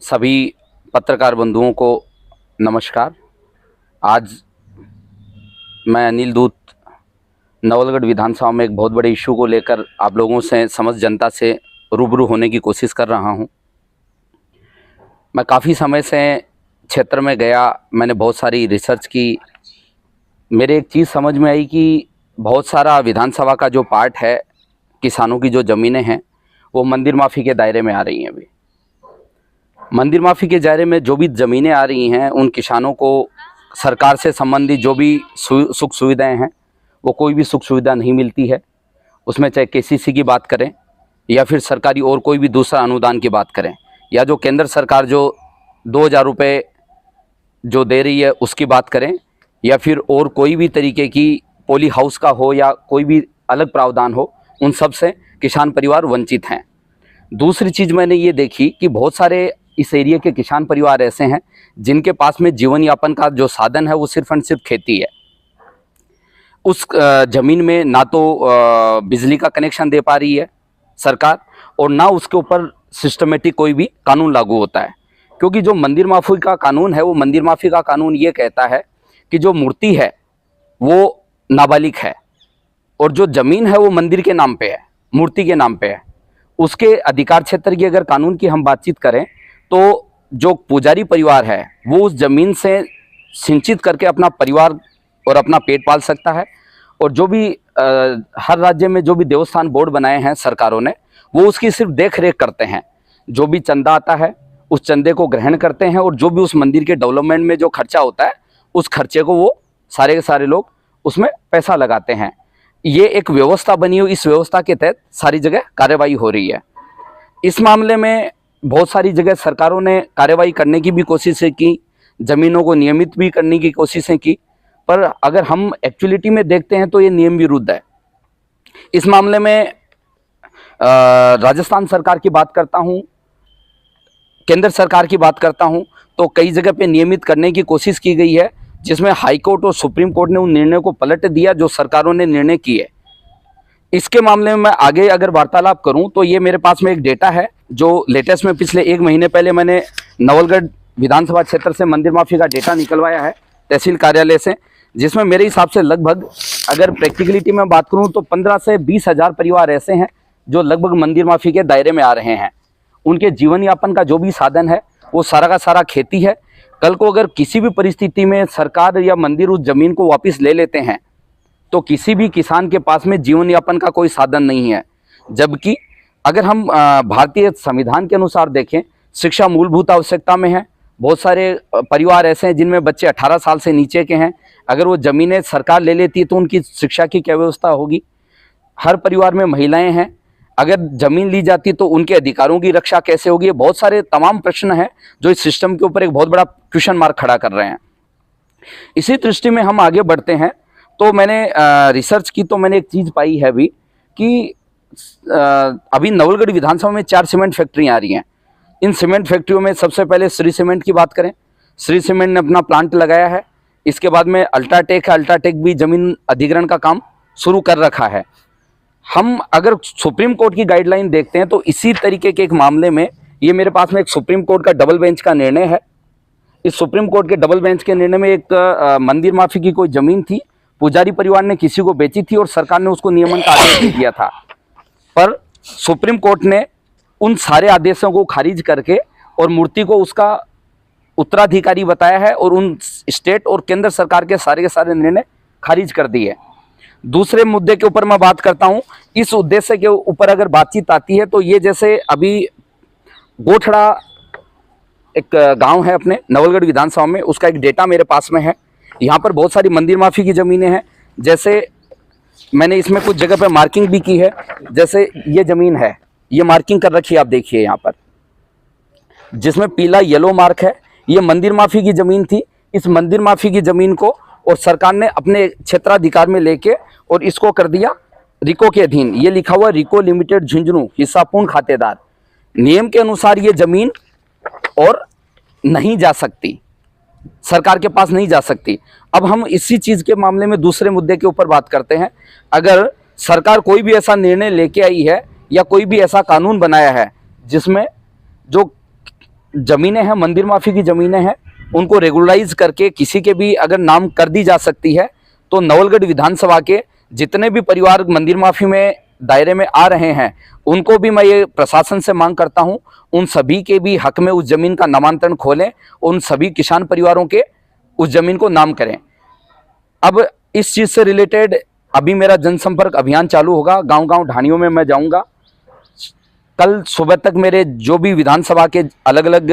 सभी पत्रकार बंधुओं को नमस्कार। आज मैं अनिल दूत नवलगढ़ विधानसभा में एक बहुत बड़े इशू को लेकर आप लोगों से, समस्त जनता से रूबरू होने की कोशिश कर रहा हूं। मैं काफ़ी समय से क्षेत्र में गया, मैंने बहुत सारी रिसर्च की। मेरे एक चीज़ समझ में आई कि बहुत सारा विधानसभा का जो पार्ट है, किसानों की जो ज़मीनें हैं, वो मंदिर माफ़ी के दायरे में आ रही हैं। अभी मंदिर माफ़ी के दायरे में जो भी ज़मीनें आ रही हैं, उन किसानों को सरकार से संबंधित जो भी सुख सुविधाएं हैं, वो कोई भी सुख सुविधा नहीं मिलती है। उसमें चाहे केसीसी की बात करें या फिर सरकारी और कोई भी दूसरा अनुदान की बात करें, या जो केंद्र सरकार जो 2000 रुपये जो दे रही है उसकी बात करें, या फिर और कोई भी तरीके की पॉली हाउस का हो या कोई भी अलग प्रावधान हो, उन सब से किसान परिवार वंचित हैं। दूसरी चीज़ मैंने ये देखी कि बहुत सारे इस एरिया के किसान परिवार ऐसे हैं जिनके पास में जीवन यापन का जो साधन है वो सिर्फ और सिर्फ खेती है। उस ज़मीन में ना तो बिजली का कनेक्शन दे पा रही है सरकार, और ना उसके ऊपर सिस्टमेटिक कोई भी कानून लागू होता है। क्योंकि जो मंदिर माफ़ी का कानून है, वो मंदिर माफ़ी का कानून ये कहता है कि जो मूर्ति है वो नाबालिग है, और जो ज़मीन है वो मंदिर के नाम पे है, मूर्ति के नाम पे है। उसके अधिकार क्षेत्र की अगर कानून की हम बातचीत करें तो जो पुजारी परिवार है वो उस ज़मीन से सिंचित करके अपना परिवार और अपना पेट पाल सकता है। और जो भी हर राज्य में जो भी देवस्थान बोर्ड बनाए हैं सरकारों ने, वो उसकी सिर्फ देख रेख करते हैं। जो भी चंदा आता है उस चंदे को ग्रहण करते हैं, और जो भी उस मंदिर के डेवलपमेंट में जो खर्चा होता है उस खर्चे को वो सारे के सारे लोग उसमें पैसा लगाते हैं। ये एक व्यवस्था बनी हुई, इस व्यवस्था के तहत सारी जगह कार्रवाई हो रही है। इस मामले में बहुत सारी जगह सरकारों ने कार्रवाई करने की भी कोशिशें की, ज़मीनों को नियमित भी करने की कोशिशें की, पर अगर हम एक्चुअलिटी में देखते हैं तो ये नियम विरुद्ध है। इस मामले में राजस्थान सरकार की बात करता हूँ, केंद्र सरकार की बात करता हूँ, तो कई जगह पे नियमित करने की कोशिश की गई है, जिसमें हाई कोर्ट और सुप्रीम कोर्ट ने उन निर्णय को पलट दिया जो सरकारों ने निर्णय किए। इसके मामले में मैं आगे अगर वार्तालाप करूं तो ये मेरे पास में एक डेटा है जो लेटेस्ट में पिछले 1 महीने पहले मैंने नवलगढ़ विधानसभा क्षेत्र से मंदिर माफी का डेटा निकलवाया है तहसील कार्यालय से, जिसमें मेरे हिसाब से लगभग, अगर प्रैक्टिकलिटी में बात करूं तो 15 से 20 हज़ार परिवार ऐसे हैं जो लगभग मंदिर माफी के दायरे में आ रहे हैं। उनके जीवन यापन का जो भी साधन है वो सारा का सारा खेती है। कल को अगर किसी भी परिस्थिति में सरकार या मंदिर उस जमीन को वापस ले लेते हैं तो किसी भी किसान के पास में जीवन यापन का कोई साधन नहीं है। जबकि अगर हम भारतीय संविधान के अनुसार देखें, शिक्षा मूलभूत आवश्यकता में है। बहुत सारे परिवार ऐसे हैं जिनमें बच्चे 18 साल से नीचे के हैं। अगर वो ज़मीनें सरकार ले लेती है तो उनकी शिक्षा की क्या व्यवस्था होगी। हर परिवार में महिलाएं हैं, अगर ज़मीन ली जाती तो उनके अधिकारों की रक्षा कैसे होगी। बहुत सारे तमाम प्रश्न हैं जो इस सिस्टम के ऊपर एक बहुत बड़ा क्वेश्चन मार्क खड़ा कर रहे हैं। इसी दृष्टि में हम आगे बढ़ते हैं तो मैंने रिसर्च की, तो मैंने एक चीज़ पाई है अभी कि अभी नवलगढ़ विधानसभा में 4 सीमेंट फैक्ट्रियाँ आ रही हैं। इन सीमेंट फैक्ट्रियों में सबसे पहले श्री सीमेंट की बात करें, श्री सीमेंट ने अपना प्लांट लगाया है। इसके बाद में अल्ट्राटेक है, अल्ट्राटेक भी जमीन अधिग्रहण का काम शुरू कर रखा है। हम अगर सुप्रीम कोर्ट की गाइडलाइन देखते हैं तो इसी तरीके के एक मामले में, ये मेरे पास में एक सुप्रीम कोर्ट का डबल बेंच का निर्णय है। इस सुप्रीम कोर्ट के डबल बेंच के निर्णय में एक मंदिर माफी की कोई जमीन थी, पुजारी परिवार ने किसी को बेची थी और सरकार ने उसको नियमन का आदेश दिया था, पर सुप्रीम कोर्ट ने उन सारे आदेशों को खारिज करके और मूर्ति को उसका उत्तराधिकारी बताया है, और उन स्टेट और केंद्र सरकार के सारे निर्णय खारिज कर दिए। दूसरे मुद्दे के ऊपर मैं बात करता हूं, इस उद्देश्य के ऊपर अगर बातचीत आती है तो ये जैसे अभी गोठड़ा एक गांव है अपने नवलगढ़ विधानसभा में, उसका एक डेटा मेरे पास में है। यहाँ पर बहुत सारी मंदिर माफी की ज़मीनें हैं। जैसे मैंने इसमें कुछ जगह पे मार्किंग भी की है, जैसे ये ज़मीन है, ये मार्किंग कर रखी है, आप देखिए यहाँ पर जिसमें पीला येलो मार्क है, ये मंदिर माफी की ज़मीन थी। इस मंदिर माफी की ज़मीन को और सरकार ने अपने क्षेत्राधिकार में लेके और इसको कर दिया रिको के अधीन। ये लिखा हुआ रिको लिमिटेड झुंझुनू हिस्सापूर्ण खातेदार। नियम के अनुसार ये ज़मीन और नहीं जा सकती, सरकार के पास नहीं जा सकती। अब हम इसी चीज़ के मामले में दूसरे मुद्दे के ऊपर बात करते हैं। अगर सरकार कोई भी ऐसा निर्णय लेके आई है या कोई भी ऐसा कानून बनाया है जिसमें जो जमीनें हैं, मंदिर माफी की जमीनें हैं, उनको रेगुलराइज करके किसी के भी अगर नाम कर दी जा सकती है तो नवलगढ़ विधानसभा के जितने भी परिवार मंदिर माफी में दायरे में आ रहे हैं उनको भी मैं ये प्रशासन से मांग करता हूं, उन सभी के भी हक में उस जमीन का नामांतरण खोलें, उन सभी किसान परिवारों के उस जमीन को नाम करें। अब इस चीज से रिलेटेड अभी मेरा जनसंपर्क अभियान चालू होगा, गांव-गांव ढाणियों में मैं जाऊंगा। कल सुबह तक मेरे जो भी विधानसभा के अलग अलग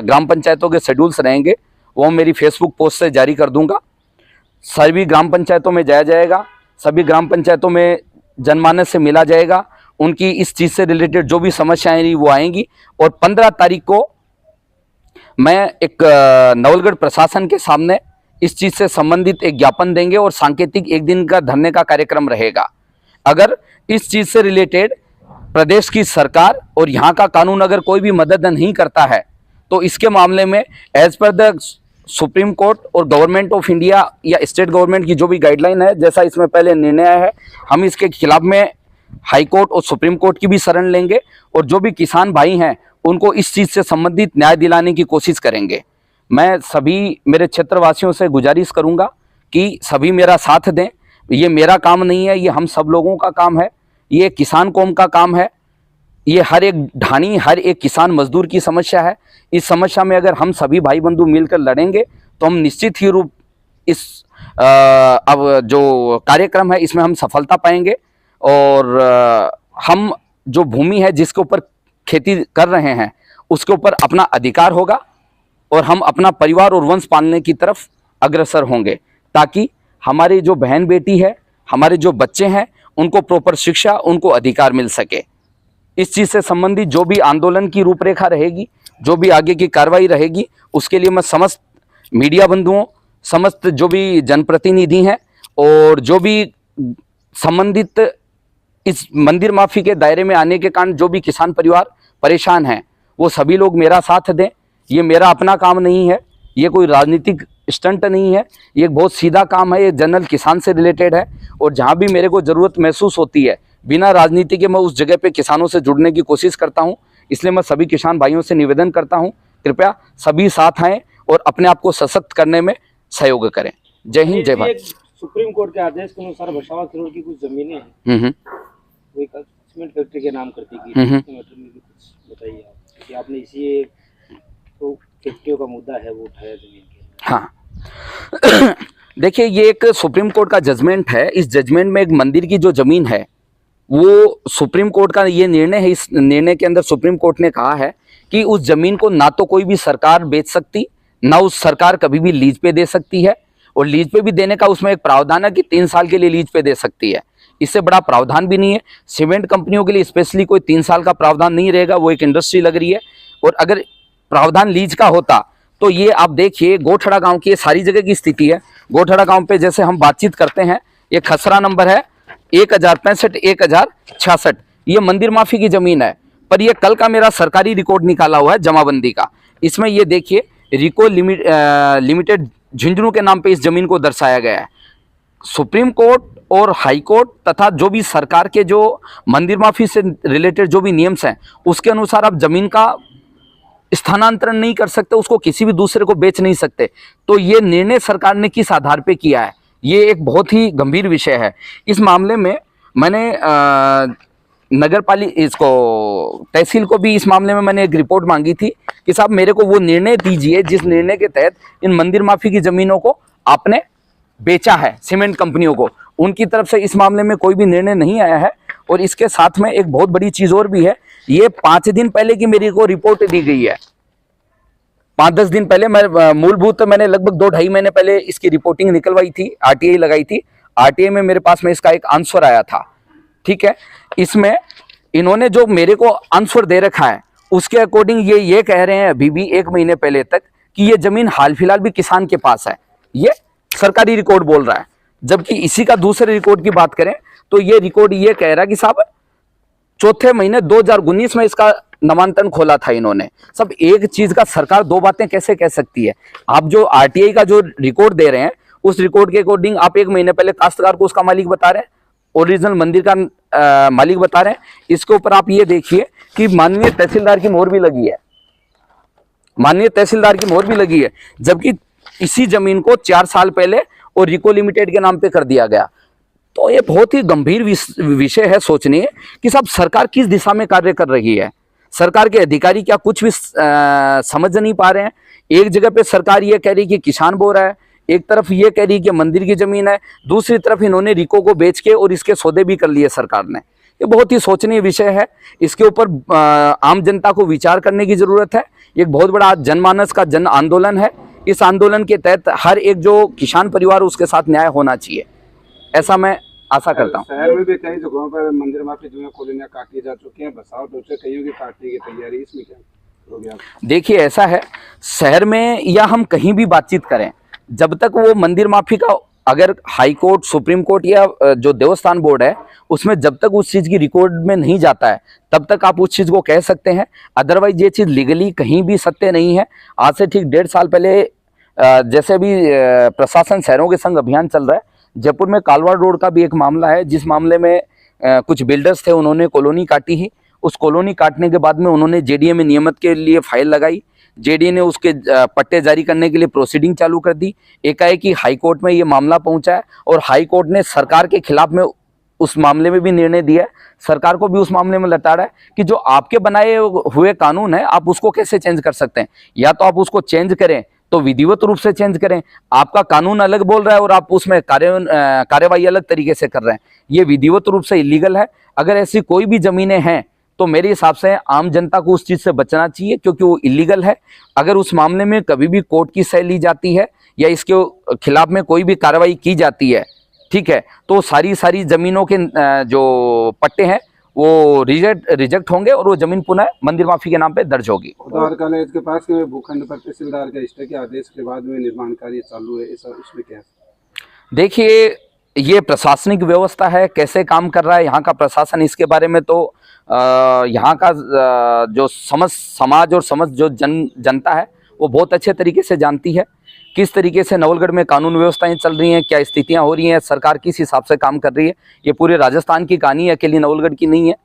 ग्राम पंचायतों के शेड्यूल्स रहेंगे वो मेरी फेसबुक पोस्ट से जारी कर दूंगा। सभी ग्राम पंचायतों में जाया जाएगा, सभी ग्राम पंचायतों में जनमानस से मिला जाएगा, उनकी इस चीज़ से रिलेटेड जो भी समस्याएं रही वो आएंगी और 15 तारीख को मैं एक नवलगढ़ प्रशासन के सामने इस चीज़ से संबंधित एक ज्ञापन देंगे और सांकेतिक एक दिन का धरने का कार्यक्रम रहेगा। अगर इस चीज़ से रिलेटेड प्रदेश की सरकार और यहाँ का कानून अगर कोई भी मदद नहीं करता है तो इसके मामले में as per the Supreme Court और गवर्नमेंट ऑफ इंडिया या स्टेट गवर्नमेंट की जो भी गाइडलाइन है, जैसा इसमें पहले निर्णय आया है, हम इसके खिलाफ में हाई कोर्ट और सुप्रीम कोर्ट की भी शरण लेंगे और जो भी किसान भाई हैं उनको इस चीज़ से संबंधित न्याय दिलाने की कोशिश करेंगे। मैं सभी मेरे क्षेत्रवासियों से गुजारिश करूंगा कि सभी मेरा साथ दें। ये मेरा काम नहीं है, ये हम सब लोगों का काम है, ये किसान कौम का काम है, ये हर एक ढाणी हर एक किसान मजदूर की समस्या है। इस समस्या में अगर हम सभी भाई बंधु मिलकर लड़ेंगे तो हम निश्चित ही रूप इस अब जो कार्यक्रम है इसमें हम सफलता पाएंगे और हम जो भूमि है जिसके ऊपर खेती कर रहे हैं उसके ऊपर अपना अधिकार होगा और हम अपना परिवार और वंश पालने की तरफ अग्रसर होंगे ताकि हमारी जो बहन बेटी है, हमारे जो बच्चे हैं, उनको प्रॉपर शिक्षा, उनको अधिकार मिल सके। इस चीज़ से संबंधित जो भी आंदोलन की रूपरेखा रहेगी, जो भी आगे की कार्रवाई रहेगी, उसके लिए मैं समस्त मीडिया बंधुओं, समस्त जो भी जनप्रतिनिधि हैं और जो भी संबंधित इस मंदिर माफी के दायरे में आने के कारण जो भी किसान परिवार परेशान हैं वो सभी लोग मेरा साथ दें। ये मेरा अपना काम नहीं है, ये कोई राजनीतिक स्टंट नहीं है, ये एक बहुत सीधा काम है, ये जनरल किसान से रिलेटेड है और जहाँ भी मेरे को ज़रूरत महसूस होती है बिना राजनीति के मैं उस जगह पे किसानों से जुड़ने की कोशिश करता हूँ। इसलिए मैं सभी किसान भाइयों से निवेदन करता हूँ, कृपया सभी साथ आएँ और अपने आप को सशक्त करने में सहयोग करें। जय हिंद, जय भारत। सुप्रीम कोर्ट के आदेश के अनुसार 52 करोड़ की कुछ जमीनें हैं, वही सीमेंट फैक्ट्री के नाम करती गई, इसके मैटर में भी कुछ बताइए आप कि आपने इसी तो फैक्ट्रियों का मुद्दा है वो उठाया जमीन के। हाँ देखिए, ये एक सुप्रीम कोर्ट का जजमेंट है। इस जजमेंट में एक मंदिर की जो जमीन है वो सुप्रीम कोर्ट का ये निर्णय है। इस निर्णय के अंदर सुप्रीम कोर्ट ने कहा है कि उस जमीन को ना तो कोई भी सरकार बेच सकती, ना उस सरकार कभी भी लीज पे दे सकती है और लीज पे भी देने का उसमें एक प्रावधान है कि 3 साल के लिए लीज पे दे सकती है। इससे बड़ा प्रावधान भी नहीं है। सीमेंट कंपनियों के लिए स्पेशली कोई 3 साल का प्रावधान नहीं रहेगा, वो एक इंडस्ट्री लग रही है। और अगर प्रावधान लीज का होता तो ये आप देखिए गोठड़ा गांव की सारी जगह की स्थिति है। गोठड़ा गांव पे जैसे हम बातचीत करते हैं, ये खसरा नंबर है 1065 1066, ये मंदिर माफी की जमीन है। पर ये कल का मेरा सरकारी रिकॉर्ड निकाला हुआ है जमाबंदी का, इसमें ये देखिए रिको लिमिटेड झुंझुनू के नाम पे इस जमीन को दर्शाया गया है। सुप्रीम कोर्ट और हाई कोर्ट तथा जो भी सरकार के जो मंदिर माफी से रिलेटेड जो भी नियम्स हैं उसके अनुसार आप जमीन का स्थानांतरण नहीं कर सकते, उसको किसी भी दूसरे को बेच नहीं सकते। तो ये निर्णय सरकार ने किस आधार पे किया है, ये एक बहुत ही गंभीर विषय है। इस मामले में मैंने नगर पालिका इसको तहसील को भी इस मामले में मैंने एक रिपोर्ट मांगी थी कि साहब मेरे को वो निर्णय दीजिए जिस निर्णय के तहत इन मंदिर माफी की जमीनों को आपने बेचा है सीमेंट कंपनियों को। उनकी तरफ से इस मामले में कोई भी निर्णय नहीं आया है। और इसके साथ में एक बहुत बड़ी चीज और भी है, ये 5 दिन पहले की मेरी को रिपोर्ट दी गई है। 5-10 दिन पहले मैं मूलभूत मैंने लगभग 2-2.5 महीने पहले इसकी रिपोर्टिंग निकलवाई थी, आरटीआई लगाई थी। आरटीआई में मेरे पास में इसका एक आंसर आया था, ठीक है। इसमें इन्होंने जो मेरे को आंसर दे रखा है उसके अकॉर्डिंग ये कह रहे हैं अभी भी 1 महीने पहले तक कि ये जमीन हाल फिलहाल भी किसान के पास है। ये सरकारी रिकॉर्ड बोल रहा है। जबकि इसी का दूसरे रिकॉर्ड की बात करें तो ये रिकॉर्ड ये कह रहा है कि साहब 4 महीने 2019 में इसका नामांकन खोला था इन्होंने। सब एक चीज का सरकार 2 बातें कैसे कह सकती है। आप जो आरटीआई का जो रिकॉर्ड दे रहे हैं उस रिकॉर्ड के अकॉर्डिंग आप 1 महीने पहले काश्तकार को उसका मालिक बता रहे हैं, ओरिजिनल मंदिर का मालिक बता रहे हैं। इसके ऊपर आप ये देखिए कि माननीय तहसीलदार की मोहर भी लगी है। माननीय तहसीलदार की मोहर भी लगी है, जबकि इसी जमीन को 4 साल पहले और रिको लिमिटेड के नाम पे कर दिया गया। तो ये बहुत ही गंभीर विषय है सोचनीय कि साहब सरकार किस दिशा में कार्य कर रही है। सरकार के अधिकारी क्या कुछ भी समझ नहीं पा रहे हैं। एक जगह पे सरकार ये कह रही कि किसान बो रहा है, एक तरफ ये कह रही कि मंदिर की जमीन है, दूसरी तरफ इन्होंने रिको को बेच के और इसके सौदे भी कर लिए सरकार ने। ये बहुत ही सोचनीय विषय है। इसके ऊपर आम जनता को विचार करने की जरूरत है। एक बहुत बड़ा जनमानस का जन आंदोलन है। इस आंदोलन के तहत हर एक जो किसान परिवार उसके साथ न्याय होना चाहिए, ऐसा मैं आशा करता हूँ। शहर में भी कई जगहों पर मंदिर माफी जो है कॉलोनियां काटी जा चुकी हैं, बसाव तो से कईयों की काटने की तैयारी, इसमें क्या हो गया? देखिए ऐसा है, शहर में या हम कहीं भी बातचीत करें, जब तक वो मंदिर माफी का अगर हाई कोर्ट, सुप्रीम कोर्ट या जो देवस्थान बोर्ड है उसमें जब तक उस चीज की रिकॉर्ड में नहीं जाता है तब तक आप उस चीज को कह सकते हैं। अदरवाइज ये चीज लीगली कहीं भी सत्य नहीं है। आज से ठीक 1.5 साल पहले जैसे अभी प्रशासन शहरों के संग अभियान चल रहा है, जयपुर में कालवाड़ रोड का भी एक मामला है, जिस मामले में कुछ बिल्डर्स थे, उन्होंने कॉलोनी काटी ही। उस कॉलोनी काटने के बाद में उन्होंने जेडीए में नियमित के लिए फाइल लगाई। जेडीए ने उसके पट्टे जारी करने के लिए प्रोसीडिंग चालू कर दी। एकाएक हाई कोर्ट में ये मामला पहुंचा है और हाई कोर्ट ने सरकार के खिलाफ में उस मामले में भी निर्णय दिया है। सरकार को भी उस मामले में लताड़ा है कि जो आपके बनाए हुए कानून है आप उसको कैसे चेंज कर सकते हैं। या तो आप उसको चेंज करें तो विधिवत रूप से चेंज करें। आपका कानून अलग बोल रहा है और आप उसमें कार्यवाही अलग तरीके से कर रहे हैं, ये विधिवत रूप से इलीगल है। अगर ऐसी कोई भी जमीनें हैं तो मेरे हिसाब से आम जनता को उस चीज से बचना चाहिए, क्योंकि वो इलीगल है। अगर उस मामले में कभी भी कोर्ट की सह ली जाती है या इसके खिलाफ में कोई भी कार्रवाई की जाती है, ठीक है, तो सारी जमीनों के जो पट्टे हैं वो रिजेक्ट होंगे और वो जमीन पुनः मंदिर माफी के नाम पे दर्ज होगी। उदार कॉलेज के पास के भूखंड पर तहसीलदार के स्टे के आदेश के बाद में निर्माण कार्य चालू है, इसमें क्या है? देखिए ये प्रशासनिक व्यवस्था है, कैसे काम कर रहा है यहाँ का प्रशासन, इसके बारे में तो यहाँ का जो समाज और समझ जो जनता है वो बहुत अच्छे तरीके से जानती है किस तरीके से नवलगढ़ में कानून व्यवस्थाएं चल रही हैं, क्या स्थितियां हो रही हैं, सरकार किस हिसाब से काम कर रही है। ये पूरे राजस्थान की कहानी है, अकेली नवलगढ़ की नहीं है।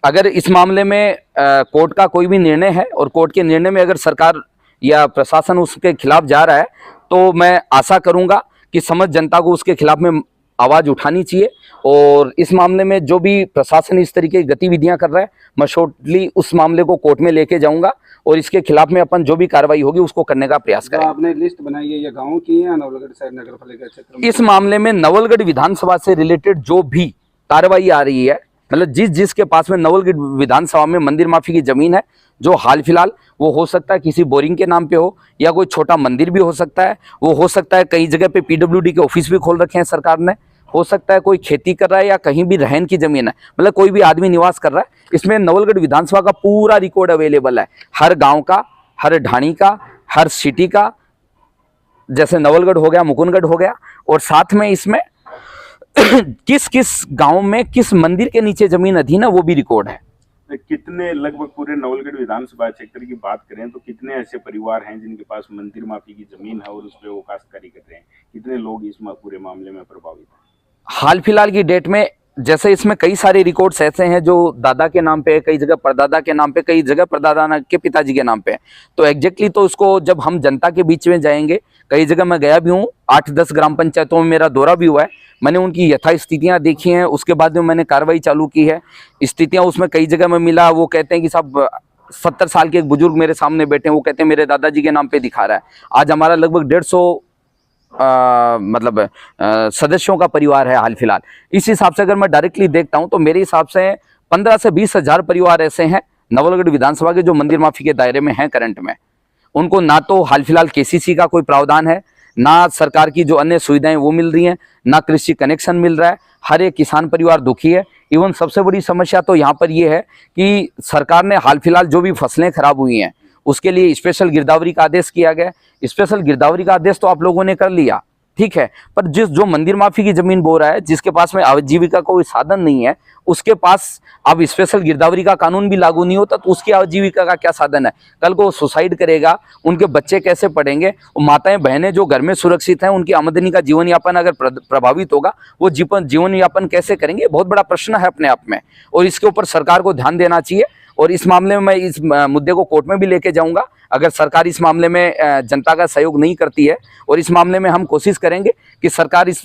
अगर इस मामले में कोर्ट का कोई भी निर्णय है और कोर्ट के निर्णय में अगर सरकार या प्रशासन उसके खिलाफ जा रहा है तो मैं आशा करूंगा कि समझ जनता को उसके खिलाफ में आवाज़ उठानी चाहिए। और इस मामले में जो भी प्रशासन इस तरीके की गतिविधियां कर रहा है, मैं शॉर्टली उस मामले को कोर्ट में लेके जाऊंगा और इसके खिलाफ में अपन जो भी कार्रवाई होगी उसको करने का प्रयास करेंगे। आपने लिस्ट बनाई है, ये गाँव की है या नवलगढ़ शहर नगर पालिका क्षेत्र में? इस मामले में नवलगढ़ विधानसभा से रिलेटेड जो भी कार्रवाई आ रही है, मतलब जिसके पास में नवलगढ़ विधानसभा में मंदिर माफी की जमीन है, जो हाल फिलहाल वो हो सकता है किसी बोरिंग के नाम पे हो या कोई छोटा मंदिर भी हो सकता है, वो हो सकता है कई जगह पे पीडब्ल्यूडी के ऑफिस भी खोल रखे हैं सरकार ने, हो सकता है कोई खेती कर रहा है या कहीं भी रहन की जमीन है, मतलब कोई भी आदमी निवास कर रहा है। इसमें नवलगढ़ विधानसभा का पूरा रिकॉर्ड अवेलेबल है, हर गांव का, हर ढाणी का, हर सिटी का, जैसे नवलगढ़ हो गया, मुकुंदगढ़ हो गया, और साथ में इसमें किस किस गांव में किस मंदिर के नीचे जमीन अधीन है वो भी रिकॉर्ड है। कितने, लगभग पूरे नवलगढ़ विधानसभा क्षेत्र की बात करें तो कितने ऐसे परिवार हैं जिनके पास मंदिर माफी की जमीन है और उस पर वो काश्तकारी कर रहे हैं? कितने लोग इस पूरे मामले में प्रभावित हैं? हाल फिलहाल की डेट में जैसे इसमें कई सारे रिकॉर्ड्स ऐसे हैं जो दादा के नाम पे है, कई जगह परदादा के नाम पे, कई जगह परदादा के पिताजी के नाम पे है। तो एग्जैक्टली तो इसको जब हम जनता के बीच में जाएंगे, कई जगह मैं गया भी हूँ, 8-10 ग्राम पंचायतों में मेरा दौरा भी हुआ है, मैंने उनकी यथा स्थितियाँ देखी हैं, उसके बाद में मैंने कार्रवाई चालू की है। स्थितियाँ उसमें कई जगह में मिला, वो कहते हैं कि साहब 70 साल के एक बुजुर्ग मेरे सामने बैठे हैं, वो कहते हैं मेरे दादाजी के नाम पे दिखा रहा है। आज हमारा लगभग 150 सदस्यों का परिवार है हाल फिलहाल। इस हिसाब से अगर मैं डायरेक्टली देखता हूं तो मेरे हिसाब से 15 से 20 हजार परिवार ऐसे हैं नवलगढ़ विधानसभा के जो मंदिर माफी के दायरे में हैं करंट में। उनको ना तो हाल फिलहाल केसीसी का कोई प्रावधान है, ना सरकार की जो अन्य सुविधाएं वो मिल रही हैं, ना कृषि कनेक्शन मिल रहा है। हर एक किसान परिवार दुखी है। इवन सबसे बड़ी समस्या तो यहाँ पर ये है कि सरकार ने हाल फिलहाल जो भी फसलें खराब हुई हैं उसके लिए स्पेशल गिरदावरी का आदेश किया गया। स्पेशल गिरदावरी का आदेश तो आप लोगों ने कर लिया, ठीक है, पर जो मंदिर माफी की जमीन बो रहा है, जिसके पास में आजीविका का कोई साधन नहीं है, उसके पास अब स्पेशल गिरदावरी का कानून भी लागू नहीं होता तो उसकी आजीविका का क्या साधन है? कल को वो सुसाइड करेगा, उनके बच्चे कैसे पढ़ेंगे? माताएं बहनें जो घर में सुरक्षित हैं, उनकी आमदनी का जीवन यापन अगर प्रभावित होगा, वो जीवन यापन कैसे करेंगे? बहुत बड़ा प्रश्न है अपने आप में, और इसके ऊपर सरकार को ध्यान देना चाहिए। और इस मामले में मैं इस मुद्दे को कोर्ट में भी लेके जाऊंगा। अगर सरकार इस मामले में जनता का सहयोग नहीं करती है, और इस मामले में हम कोशिश करेंगे कि सरकार इस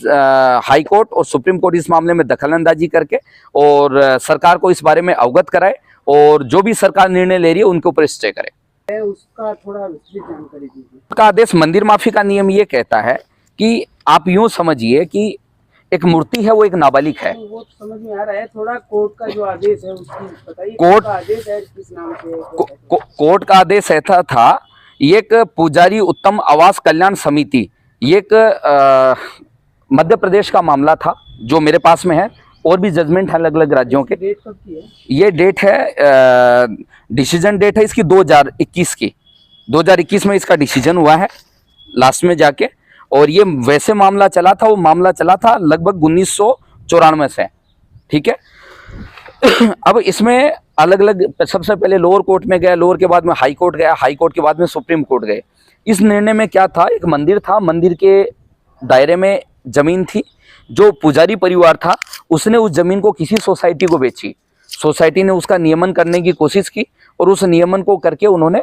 हाई कोर्ट और सुप्रीम कोर्ट इस मामले में दखलंदाजी करके और सरकार को इस बारे में अवगत कराए, और जो भी सरकार निर्णय ले रही है उनके ऊपर स्टे करे। उसका थोड़ा विस्तृत जानकारी दीजिए। का आदेश मंदिर माफी का नियम ये कहता है कि आप यूं समझिए कि एक मूर्ति है, वो एक नाबालिग है। वो तो समझ में आ रहा है, थोड़ा कोर्ट का जो आदेश है उसकी बताइए। कोर्ट का आदेश है किस नाम से? कोर्ट का आदेश ऐसा था, ये एक पुजारी उत्तम आवास कल्याण समिति, ये एक मध्य प्रदेश का मामला था जो मेरे पास में है, और भी जजमेंट है अलग अलग राज्यों के। डेट कब की है? ये डेट है, डिसीजन डेट है इसकी 2021 की। 2021 में इसका डिसीजन हुआ है लास्ट में जाके, और ये वैसे मामला चला था, वो मामला चला था लगभग 1994 से, ठीक है। अब इसमें अलग अलग, सबसे पहले लोअर कोर्ट में गया, लोअर के बाद में हाई कोर्ट गया, हाई कोर्ट के बाद में सुप्रीम कोर्ट गए। इस निर्णय में क्या था, एक मंदिर था, मंदिर के दायरे में जमीन थी, जो पुजारी परिवार था उसने उस जमीन को किसी सोसाइटी को बेची। सोसाइटी ने उसका नियमन करने की कोशिश की, और उस नियमन को करके उन्होंने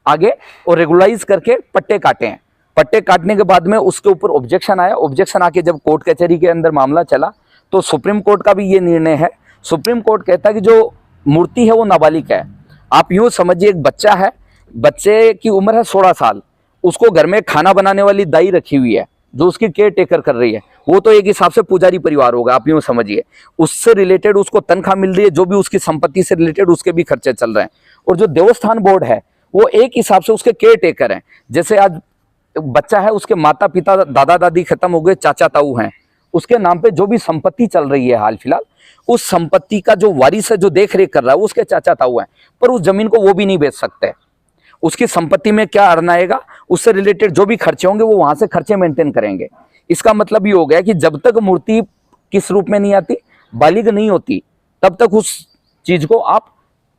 आगे और रेगुलाइज करके पट्टे काटे हैं। पट्टे काटने के बाद में उसके ऊपर ऑब्जेक्शन आया। ऑब्जेक्शन आके जब कोर्ट कचहरी के अंदर मामला चला, तो सुप्रीम कोर्ट का भी ये निर्णय है। सुप्रीम कोर्ट कहता है कि जो मूर्ति है वो नाबालिग है। आप यूँ समझिए, एक बच्चा है, बच्चे की उम्र है 16 साल, उसको घर में खाना बनाने वाली दाई रखी हुई है जो उसकी केयर टेकर कर रही है, वो तो एक हिसाब से पुजारी परिवार होगा, आप यूँ समझिए। उससे रिलेटेड उसको तनख्वाह मिल रही है, जो भी उसकी संपत्ति से रिलेटेड उसके भी खर्चे चल रहे हैं। और जो देवस्थान बोर्ड है वो एक हिसाब से उसके केयर टेकर हैं। जैसे आज बच्चा है, उसके माता पिता दादा दादी खत्म हो गए, चाचा ताऊ हैं, उसके नाम पे जो भी संपत्ति चल रही है हाल फिलहाल, उस संपत्ति का जो वारिस है, जो देख रेख कर रहा है, वो उसके चाचा ताऊ हैं। पर उस जमीन को वो भी नहीं बेच सकते। उसकी संपत्ति में क्या अर्न आएगा, उससे रिलेटेड जो भी खर्चे होंगे वो वहां से खर्चे मेंटेन करेंगे। इसका मतलब ये हो गया कि जब तक मूर्ति किस रूप में नहीं आती, बालिग नहीं होती, तब तक उस चीज को आप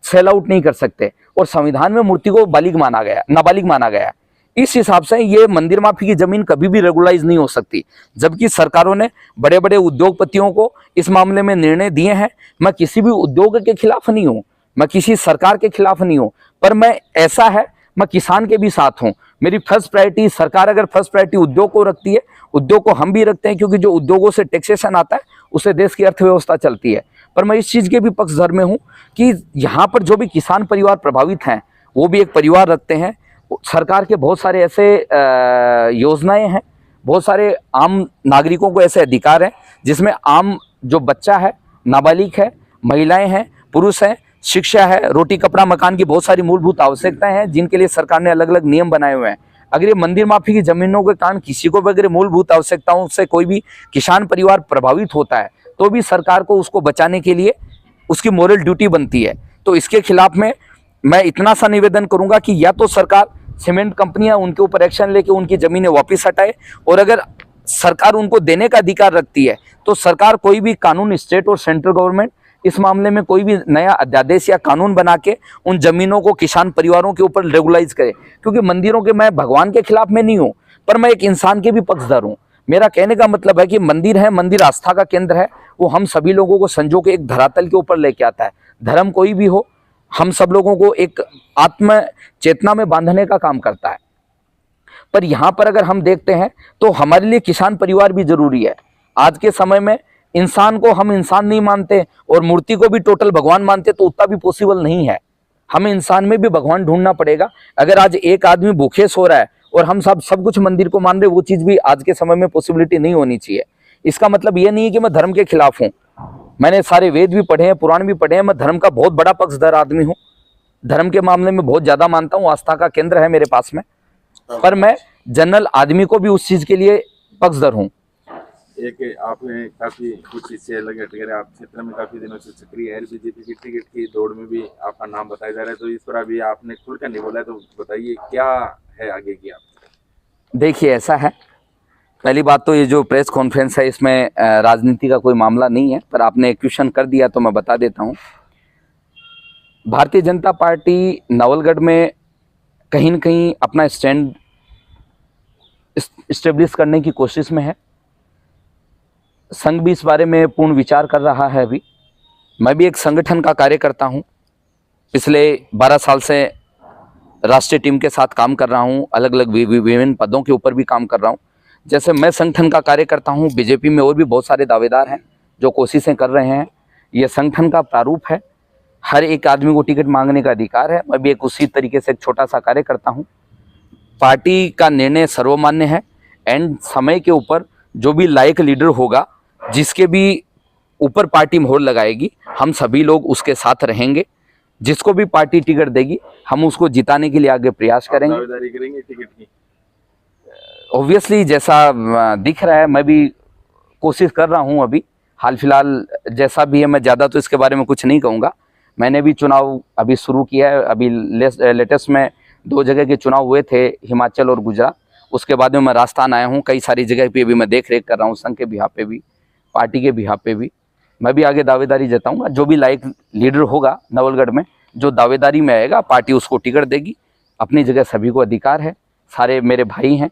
सेल आउट नहीं कर सकते। और संविधान में मूर्ति को बालिग माना गया, नाबालिग माना गया। इस हिसाब से ये मंदिर माफी की जमीन कभी भी रेगुलाइज नहीं हो सकती, जबकि सरकारों ने बड़े बड़े उद्योगपतियों को इस मामले में निर्णय दिए हैं। मैं किसी भी उद्योग के खिलाफ नहीं हूँ, मैं किसी सरकार के खिलाफ नहीं हूँ, पर मैं ऐसा है, मैं किसान के भी साथ हूँ। मेरी फर्स्ट प्रायोरिटी, सरकार अगर फर्स्ट प्रायोरिटी उद्योग को रखती है, उद्योग को हम भी रखते हैं, क्योंकि जो उद्योगों से टैक्सेशन आता है उससे देश की अर्थव्यवस्था चलती है। पर मैं इस चीज़ के भी पक्षधर में हूँ कि यहाँ पर जो भी किसान परिवार प्रभावित हैं, वो भी एक परिवार रखते हैं। सरकार के बहुत सारे ऐसे योजनाएं हैं, बहुत सारे आम नागरिकों को ऐसे अधिकार हैं जिसमें आम जो बच्चा है, नाबालिग है, महिलाएं हैं, पुरुष हैं, शिक्षा है, रोटी कपड़ा मकान की बहुत सारी मूलभूत आवश्यकताएं हैं, जिनके लिए सरकार ने अलग अलग नियम बनाए हुए हैं। अगर ये मंदिर माफी की जमीनों के कारण किसी को भी अगर मूलभूत आवश्यकताओं से कोई भी किसान परिवार प्रभावित होता है, तो भी सरकार को उसको बचाने के लिए उसकी मोरल ड्यूटी बनती है। तो इसके खिलाफ में मैं इतना सा निवेदन करूंगा कि या तो सरकार, सीमेंट कंपनियां उनके ऊपर एक्शन लेके उनकी जमीनें वापस हटाए, और अगर सरकार उनको देने का अधिकार रखती है तो सरकार कोई भी कानून, स्टेट और सेंट्रल गवर्नमेंट इस मामले में कोई भी नया अध्यादेश या कानून बना के उन जमीनों को किसान परिवारों के ऊपर रेगुलाइज करे। क्योंकि मंदिरों के, मैं भगवान के खिलाफ में नहीं हूँ, पर मैं एक इंसान के भी पक्षधर हूँ। मेरा कहने का मतलब है कि मंदिर है, मंदिर आस्था का केंद्र है, वो हम सभी लोगों को संजो के एक धरातल के ऊपर लेके आता है। धर्म कोई भी हो, हम सब लोगों को एक आत्म चेतना में बांधने का काम करता है। पर यहाँ पर अगर हम देखते हैं तो हमारे लिए किसान परिवार भी जरूरी है। आज के समय में इंसान को हम इंसान नहीं मानते और मूर्ति को भी टोटल भगवान मानते, तो उतना भी पॉसिबल नहीं है। हमें इंसान में भी भगवान ढूंढना पड़ेगा। अगर आज एक आदमी भूखे सो रहा है और हम सब कुछ मंदिर को मान रहे, वो चीज भी आज के समय में पॉसिबिलिटी नहीं होनी चाहिए। इसका मतलब ये नहीं है कि मैं धर्म के खिलाफ हूँ। मैंने सारे वेद भी पढ़े हैं, पुराण भी पढ़े हैं। मैं धर्म का बहुत बड़ा पक्षधर आदमी हूँ, धर्म के मामले में बहुत ज्यादा मानता हूँ, आस्था का केंद्र है मेरे पास में। पर मैं जनरल आदमी को भी उस चीज के लिए पक्षधर हूँ। एक आपने काफी कुछ इससे अलग हट गए, आप क्षेत्र में काफी दिनों से सक्रिय है, बीजेपी की टिकट की दौड़ में भी आपका नाम बताया जा रहा है, तो इस पर अभी आपने खुलकर नहीं बोला है, तो बताइए क्या है आगे की आप? देखिए, ऐसा है, पहली बात तो ये जो प्रेस कॉन्फ्रेंस है इसमें राजनीति का कोई मामला नहीं है, पर आपने क्वेश्चन कर दिया तो मैं बता देता हूँ। भारतीय जनता पार्टी नवलगढ़ में कहीं न कहीं अपना स्टैंड इस्टेब्लिश करने की कोशिश में है। संघ भी इस बारे में पूर्ण विचार कर रहा है। अभी मैं भी एक संगठन का कार्य करता हूँ, पिछले 12 साल से राष्ट्रीय टीम के साथ काम कर रहा हूँ, अलग अलग विभिन्न पदों के ऊपर भी काम कर रहा हूँ। जैसे मैं संगठन का कार्य करता हूँ, बीजेपी में और भी बहुत सारे दावेदार हैं जो कोशिशें कर रहे हैं। ये संगठन का प्रारूप है, हर एक आदमी को टिकट मांगने का अधिकार है। मैं भी एक उसी तरीके से एक छोटा सा कार्य करता हूँ। पार्टी का निर्णय सर्वमान्य है एंड समय के ऊपर जो भी लायक लीडर होगा, जिसके भी ऊपर पार्टी मोहर लगाएगी, हम सभी लोग उसके साथ रहेंगे। जिसको भी पार्टी टिकट देगी हम उसको जिताने के लिए आगे प्रयास करेंगे। दावेदारी करेंगे टिकट की? ऑब्वियसली जैसा दिख रहा है, मैं भी कोशिश कर रहा हूं। अभी हाल फिलहाल जैसा भी है, मैं ज़्यादा तो इसके बारे में कुछ नहीं कहूँगा। मैंने भी चुनाव अभी शुरू किया है। अभी लेटेस्ट में 2 जगह के चुनाव हुए थे, हिमाचल और गुजरात। उसके बाद में मैं राजस्थान आया हूँ। कई सारी जगह पे भी मैं देख रेख कर रहा हूँ, संघ के बिहाफ पे भी, पार्टी के बिहाफ पे भी। मैं भी आगे दावेदारी जताऊँगा। जो भी लायक लीडर होगा नवलगढ़ में, जो दावेदारी में आएगा, पार्टी उसको टिकट देगी। अपनी जगह सभी को अधिकार है, सारे मेरे भाई हैं।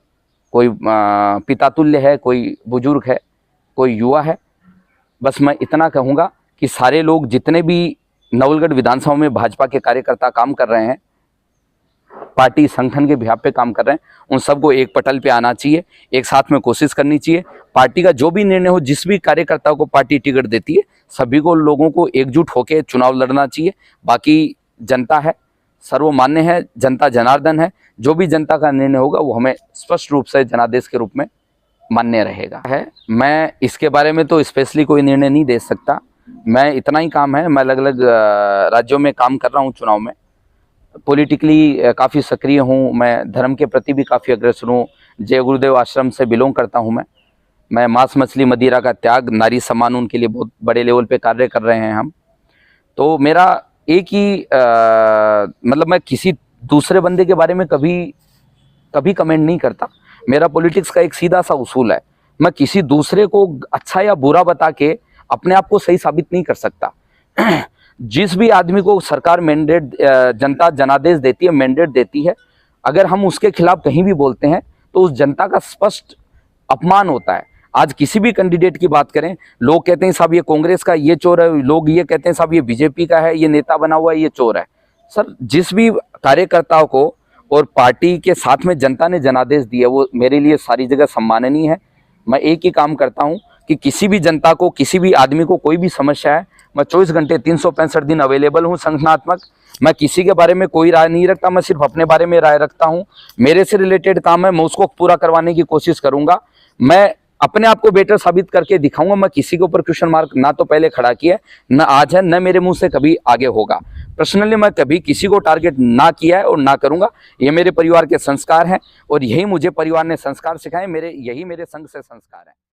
कोई पिता तुल्य है, कोई बुजुर्ग है, कोई युवा है। बस मैं इतना कहूँगा कि सारे लोग जितने भी नवलगढ़ विधानसभा में भाजपा के कार्यकर्ता काम कर रहे हैं, पार्टी संगठन के बिहाफ पे काम कर रहे हैं, उन सबको एक पटल पे आना चाहिए, एक साथ में कोशिश करनी चाहिए। पार्टी का जो भी निर्णय हो, जिस भी कार्यकर्ता को पार्टी टिकट देती है, सभी को लोगों को एकजुट होकर चुनाव लड़ना चाहिए। बाकी जनता है, सर्वमान्य है, जनता जनार्दन है। जो भी जनता का निर्णय होगा वो हमें स्पष्ट रूप से जनादेश के रूप में मान्य रहेगा। मैं इसके बारे में तो स्पेशली कोई निर्णय नहीं दे सकता। मैं इतना ही काम है, मैं अलग अलग राज्यों में काम कर रहा हूँ। चुनाव में पॉलिटिकली काफ़ी सक्रिय हूँ। मैं धर्म के प्रति भी काफ़ी अग्रसर हूँ। जय गुरुदेव आश्रम से बिलोंग करता हूँ। मैं मांस मछली मदिरा का त्याग, नारी सम्मान, उनके लिए बहुत बड़े लेवल पे कार्य कर रहे हैं हम। तो मेरा एक ही मतलब मैं किसी दूसरे बंदे के बारे में कभी कमेंट नहीं करता। मेरा पॉलिटिक्स का एक सीधा सा उसूल है, मैं किसी दूसरे को अच्छा या बुरा बता के अपने आप को सही साबित नहीं कर सकता। जिस भी आदमी को सरकार मैंडेट, जनता जनादेश देती है, मैंडेट देती है, अगर हम उसके खिलाफ कहीं भी बोलते हैं तो उस जनता का स्पष्ट अपमान होता है। आज किसी भी कैंडिडेट की बात करें, लोग कहते हैं साहब ये कांग्रेस का, ये चोर है। लोग ये कहते हैं साहब ये बीजेपी का है, ये नेता बना हुआ है, ये चोर है। सर, जिस भी कार्यकर्ताओं को और पार्टी के साथ में जनता ने जनादेश दिया, वो मेरे लिए सारी जगह सम्माननीय है। मैं एक ही काम करता हूं कि किसी भी जनता को, किसी भी आदमी को कोई भी समस्या है, मैं 24 घंटे 365 दिन अवेलेबल हूं संगठनात्मक। मैं किसी के बारे में कोई राय नहीं रखता, मैं सिर्फ अपने बारे में राय रखता हूं। मेरे से रिलेटेड काम है, मैं उसको पूरा करवाने की कोशिश करूंगा। मैं अपने आप को बेटर साबित करके दिखाऊंगा। मैं किसी के ऊपर क्वेश्चन मार्क ना तो पहले खड़ा किया, न आज है, न मेरे मुंह से कभी आगे होगा। पर्सनली मैं कभी किसी को टारगेट ना किया है और ना करूंगा। ये मेरे परिवार के संस्कार हैं और यही मुझे परिवार ने संस्कार सिखाए, यही मेरे संघ से संस्कार है।